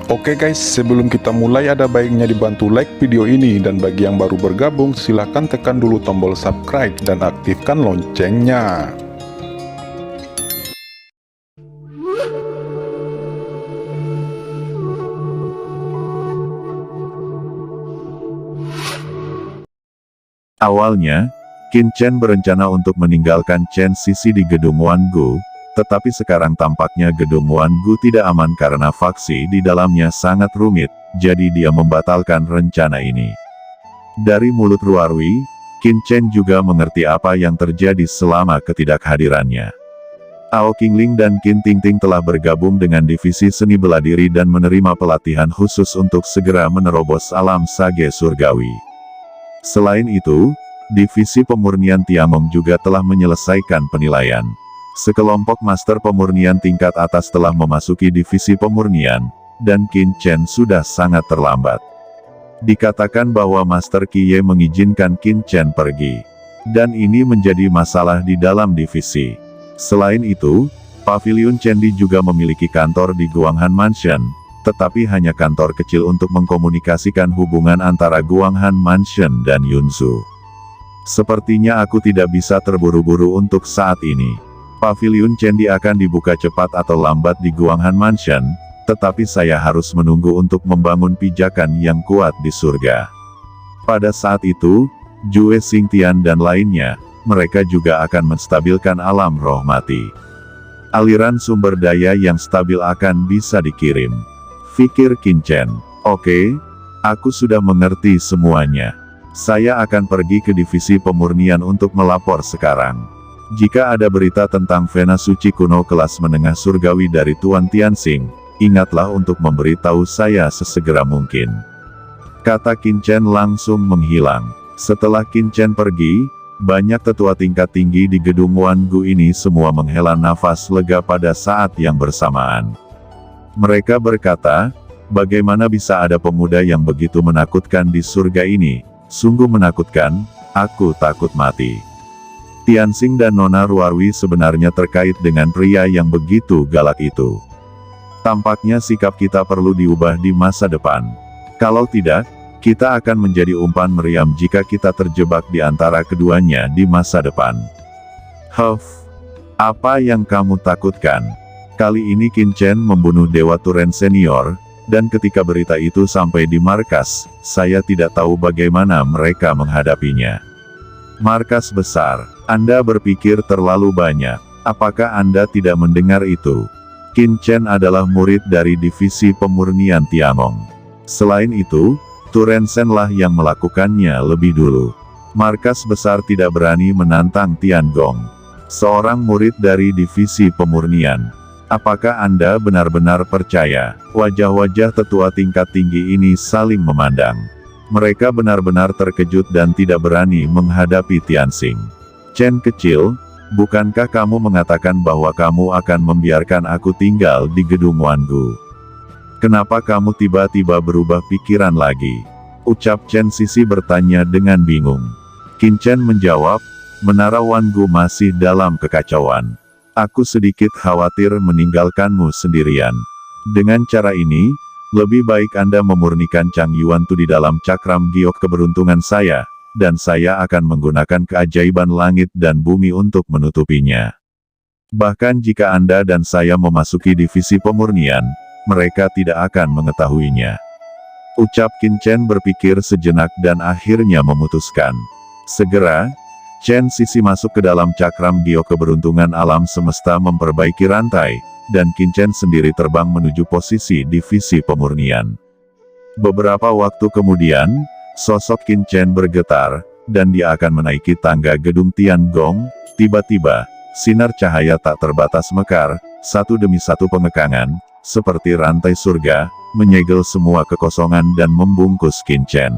Oke guys, sebelum kita mulai ada baiknya dibantu like video ini, dan bagi yang baru bergabung silahkan tekan dulu tombol subscribe dan aktifkan loncengnya. Awalnya, Qin Chen berencana untuk meninggalkan Chen Sisi di gedung Wangu, tetapi sekarang tampaknya gedung Wangu tidak aman karena faksi di dalamnya sangat rumit, jadi dia membatalkan rencana ini. Dari mulut Ruarwi, Qin Chen juga mengerti apa yang terjadi selama ketidakhadirannya. Ao Qingling dan Qin Tingting telah bergabung dengan divisi seni bela diri dan menerima pelatihan khusus untuk segera menerobos alam sage surgawi. Selain itu, divisi pemurnian Tiangong juga telah menyelesaikan penilaian. Sekelompok master pemurnian tingkat atas telah memasuki divisi pemurnian, dan Qin Chen sudah sangat terlambat. Dikatakan bahwa Master Qiye mengizinkan Qin Chen pergi, dan ini menjadi masalah di dalam divisi. Selain itu, Pavilion Chendi juga memiliki kantor di Guanghan Mansion, tetapi hanya kantor kecil untuk mengkomunikasikan hubungan antara Guanghan Mansion dan Yunzu. Sepertinya aku tidak bisa terburu-buru untuk saat ini. Pavilion Chendi akan dibuka cepat atau lambat di Guanghan Mansion, tetapi saya harus menunggu untuk membangun pijakan yang kuat di surga. Pada saat itu, Jue Xingtian dan lainnya, mereka juga akan menstabilkan alam roh mati. Aliran sumber daya yang stabil akan bisa dikirim. Pikir Qin Chen. Oke, aku sudah mengerti semuanya. Saya akan pergi ke divisi pemurnian untuk melapor sekarang. Jika ada berita tentang Vena Suci kuno kelas menengah surgawi dari Tuan Tianxing, ingatlah untuk memberitahu saya sesegera mungkin. Kata Qin Chen langsung menghilang. Setelah Qin Chen pergi, banyak tetua tingkat tinggi di gedung Wangu ini semua menghela nafas lega pada saat yang bersamaan. Mereka berkata, bagaimana bisa ada pemuda yang begitu menakutkan di surga ini? Sungguh menakutkan, aku takut mati. Tianxing dan Nona Ruarwi sebenarnya terkait dengan pria yang begitu galak itu. Tampaknya sikap kita perlu diubah di masa depan. Kalau tidak, kita akan menjadi umpan meriam jika kita terjebak di antara keduanya di masa depan. Huff, apa yang kamu takutkan? Kali ini Qin Chen membunuh Dewa Turen Senior, dan ketika berita itu sampai di markas, saya tidak tahu bagaimana mereka menghadapinya. Markas besar, Anda berpikir terlalu banyak. Apakah Anda tidak mendengar itu? Qin Chen adalah murid dari divisi pemurnian Tiangong. Selain itu, Turen Sen lah yang melakukannya lebih dulu. Markas besar tidak berani menantang Tiangong. Seorang murid dari divisi pemurnian. Apakah Anda benar-benar percaya? Wajah-wajah tetua tingkat tinggi ini saling memandang. Mereka benar-benar terkejut dan tidak berani menghadapi Tianxing. Chen kecil, bukankah kamu mengatakan bahwa kamu akan membiarkan aku tinggal di gedung Wangu? Kenapa kamu tiba-tiba berubah pikiran lagi? Ucap Chen Sisi bertanya dengan bingung. Qin Chen menjawab, Menara Wangu masih dalam kekacauan. Aku sedikit khawatir meninggalkanmu sendirian. Dengan cara ini, lebih baik Anda memurnikan Chang Yuan Tu di dalam cakram giok keberuntungan saya, dan saya akan menggunakan keajaiban langit dan bumi untuk menutupinya. Bahkan jika Anda dan saya memasuki divisi pemurnian, mereka tidak akan mengetahuinya. Ucap Qin Chen berpikir sejenak dan akhirnya memutuskan. Segera, Chen Sisi masuk ke dalam cakram giok keberuntungan alam semesta memperbaiki rantai, dan Qin Chen sendiri terbang menuju posisi divisi pemurnian. Beberapa waktu kemudian, sosok Qin Chen bergetar, dan dia akan menaiki tangga gedung Tiangong. Tiba-tiba, sinar cahaya tak terbatas mekar, satu demi satu pengekangan, seperti rantai surga, menyegel semua kekosongan dan membungkus Qin Chen.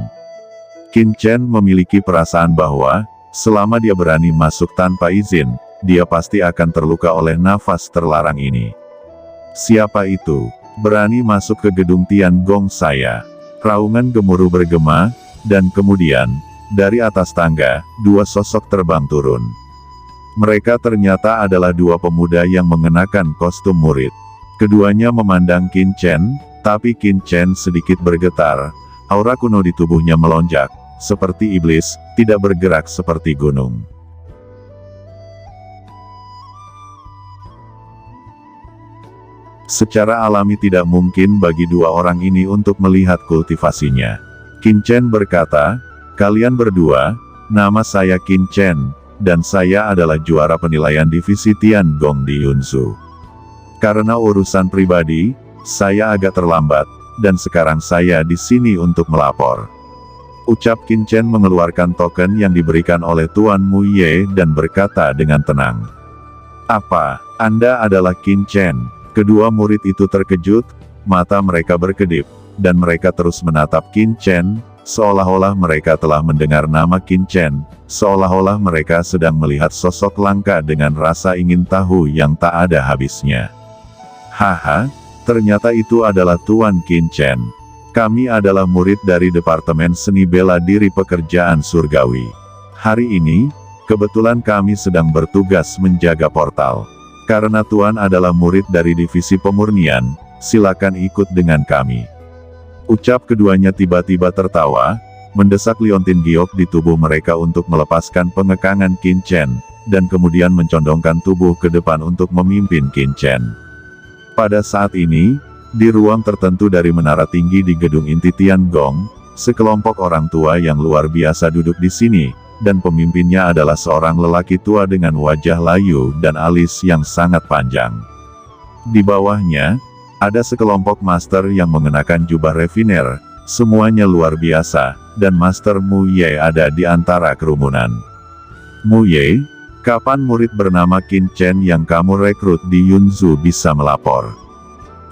Qin Chen memiliki perasaan bahwa, selama dia berani masuk tanpa izin, dia pasti akan terluka oleh nafas terlarang ini. Siapa itu? Berani masuk ke gedung Tiangong saya? Raungan gemuruh bergema, dan kemudian, dari atas tangga, dua sosok terbang turun. Mereka ternyata adalah dua pemuda yang mengenakan kostum murid. Keduanya memandang Qin Chen, Tapi Qin Chen sedikit bergetar, aura kuno di tubuhnya melonjak, seperti iblis, tidak bergerak seperti gunung. Secara alami tidak mungkin bagi dua orang ini untuk melihat kultivasinya. Qin Chen berkata, "Kalian berdua, nama saya Qin Chen, dan saya adalah juara penilaian divisi Tiangong di Yunzhu. Karena urusan pribadi, saya agak terlambat, dan sekarang saya di sini untuk melapor." Ucap Qin Chen mengeluarkan token yang diberikan oleh Tuan Mu Ye dan berkata dengan tenang. "Apa, Anda adalah Qin Chen?" Kedua murid itu terkejut, mata mereka berkedip, dan mereka terus menatap Qin Chen, seolah-olah mereka telah mendengar nama Qin Chen, seolah-olah mereka sedang melihat sosok langka dengan rasa ingin tahu yang tak ada habisnya. "Haha, ternyata itu adalah Tuan Qin Chen. Kami adalah murid dari Departemen Seni Bela Diri Pekerjaan Surgawi. Hari ini, kebetulan kami sedang bertugas menjaga portal. Karena Tuan adalah murid dari Divisi Pemurnian, silakan ikut dengan kami." Ucap keduanya tiba-tiba tertawa, mendesak liontin giok di tubuh mereka untuk melepaskan pengekangan Qin Chen, dan kemudian mencondongkan tubuh ke depan untuk memimpin Qin Chen. Pada saat ini, di ruang tertentu dari menara tinggi di gedung inti Tiangong, sekelompok orang tua yang luar biasa duduk di sini, dan pemimpinnya adalah seorang lelaki tua dengan wajah layu dan alis yang sangat panjang. Di bawahnya, ada sekelompok master yang mengenakan jubah refiner, semuanya luar biasa, dan Master Mu Ye ada di antara kerumunan. "Mu Ye, kapan murid bernama Qin Chen yang kamu rekrut di Yunzhu bisa melapor?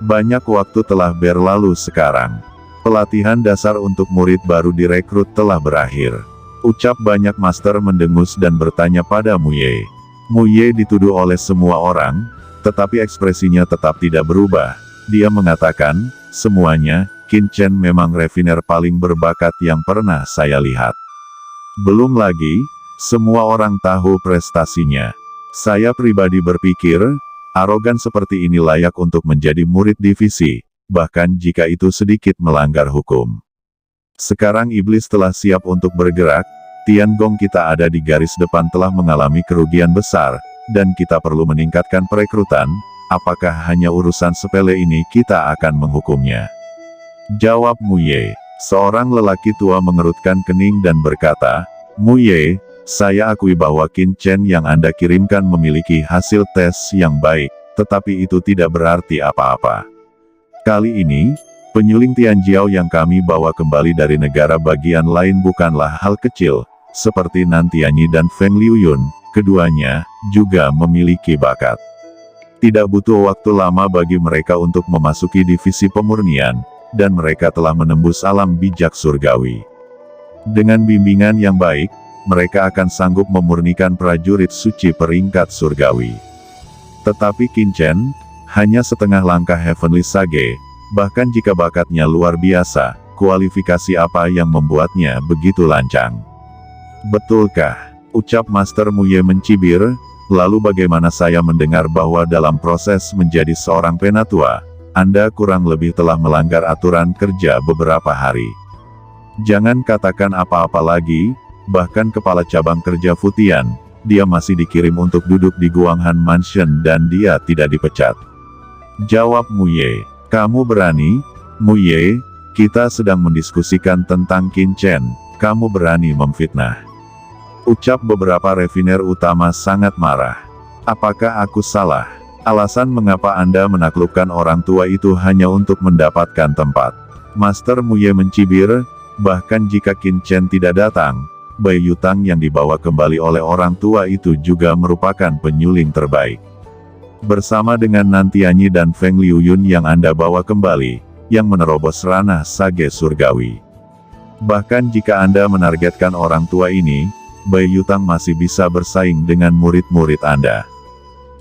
Banyak waktu telah berlalu sekarang. Pelatihan dasar untuk murid baru direkrut telah berakhir." Ucap banyak master mendengus dan bertanya pada Mu Ye. Mu Ye dituduh oleh semua orang, tetapi ekspresinya tetap tidak berubah. Dia mengatakan, "Semuanya, Qin Chen memang refiner paling berbakat yang pernah saya lihat. Belum lagi, semua orang tahu prestasinya. Saya pribadi berpikir, arogan seperti ini layak untuk menjadi murid divisi, bahkan jika itu sedikit melanggar hukum. Sekarang iblis telah siap untuk bergerak, Tiangong kita ada di garis depan telah mengalami kerugian besar, dan kita perlu meningkatkan perekrutan, apakah hanya urusan sepele ini kita akan menghukumnya?" Jawab Mu Ye. Seorang lelaki tua mengerutkan kening dan berkata, "Mu Ye, saya akui bahwa Qin Chen yang Anda kirimkan memiliki hasil tes yang baik, tetapi itu tidak berarti apa-apa. Kali ini, penyuling Tianjiao yang kami bawa kembali dari negara bagian lain bukanlah hal kecil, seperti Nantianyi dan Feng Liuyun, keduanya juga memiliki bakat. Tidak butuh waktu lama bagi mereka untuk memasuki divisi pemurnian, dan mereka telah menembus alam bijak surgawi. Dengan bimbingan yang baik, mereka akan sanggup memurnikan prajurit suci peringkat surgawi. Tetapi Qin Chen, hanya setengah langkah Heavenly Sage. Bahkan jika bakatnya luar biasa, kualifikasi apa yang membuatnya begitu lancang?" "Betulkah?" ucap Master Mu Ye mencibir, "Lalu bagaimana saya mendengar bahwa dalam proses menjadi seorang penatua, Anda kurang lebih telah melanggar aturan kerja beberapa hari. Jangan katakan apa-apa lagi, bahkan kepala cabang kerja Futian, dia masih dikirim untuk duduk di Guanghan Mansion dan dia tidak dipecat." Jawab Mu Ye. "Kamu berani, Mu Ye, kita sedang mendiskusikan tentang Qin Chen, kamu berani memfitnah." Ucap beberapa refiner utama sangat marah. "Apakah aku salah? Alasan mengapa Anda menaklukkan orang tua itu hanya untuk mendapatkan tempat?" Master Mu Ye mencibir, "Bahkan jika Qin Chen tidak datang, Bai Yutang yang dibawa kembali oleh orang tua itu juga merupakan penyuling terbaik. Bersama dengan Nantianyi dan Feng Liuyun yang Anda bawa kembali, yang menerobos ranah Sage Surgawi. Bahkan jika Anda menargetkan orang tua ini, Bai Yutang masih bisa bersaing dengan murid-murid Anda."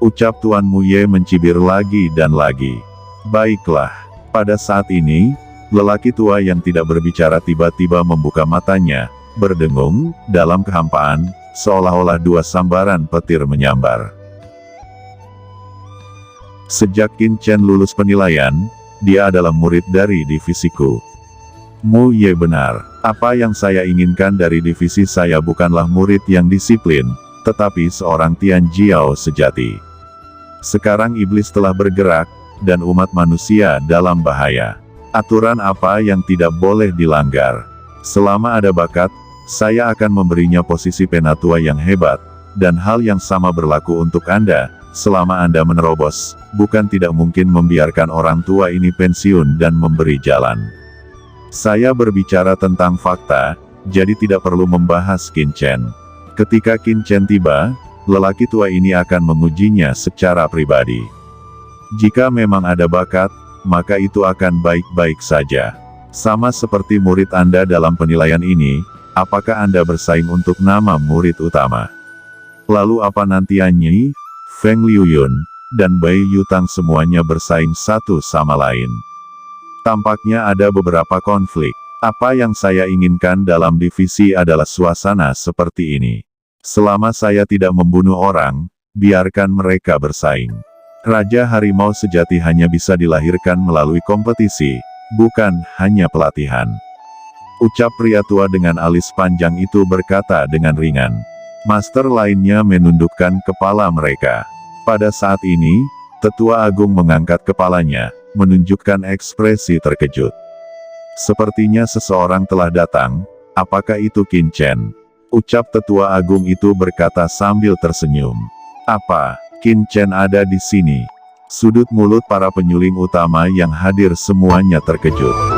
Ucap Tuan Mu Ye mencibir lagi dan lagi. "Baiklah." Pada saat ini, lelaki tua yang tidak berbicara tiba-tiba membuka matanya, berdengung, dalam kehampaan, seolah-olah dua sambaran petir menyambar. Sejak Qin Chen lulus penilaian, dia adalah murid dari divisiku. Mu Ye benar. Apa yang saya inginkan dari divisi saya bukanlah murid yang disiplin, tetapi seorang Tian Jiao sejati. Sekarang iblis telah bergerak, dan umat manusia dalam bahaya. Aturan apa yang tidak boleh dilanggar? Selama ada bakat, saya akan memberinya posisi penatua yang hebat, dan hal yang sama berlaku untuk Anda. Selama Anda menerobos, bukan tidak mungkin membiarkan orang tua ini pensiun dan memberi jalan. Saya berbicara tentang fakta, jadi tidak perlu membahas Qin Chen. Ketika Qin Chen tiba, lelaki tua ini akan mengujinya secara pribadi. Jika memang ada bakat, maka itu akan baik-baik saja. Sama seperti murid Anda dalam penilaian ini, apakah Anda bersaing untuk nama murid utama? Lalu apa nanti Anyi, Feng Liuyun, dan Bai Yutang semuanya bersaing satu sama lain? Tampaknya ada beberapa konflik. Apa yang saya inginkan dalam divisi adalah suasana seperti ini. Selama saya tidak membunuh orang, biarkan mereka bersaing. Raja harimau sejati hanya bisa dilahirkan melalui kompetisi, bukan hanya pelatihan. Ucap pria tua dengan alis panjang itu berkata dengan ringan. Master lainnya menundukkan kepala mereka. Pada saat ini, Tetua Agung mengangkat kepalanya, menunjukkan ekspresi terkejut. Sepertinya seseorang telah datang, apakah itu Qin Chen? Ucap Tetua Agung itu berkata sambil tersenyum. Apa, Qin Chen ada di sini? Sudut mulut para penyuling utama yang hadir semuanya terkejut.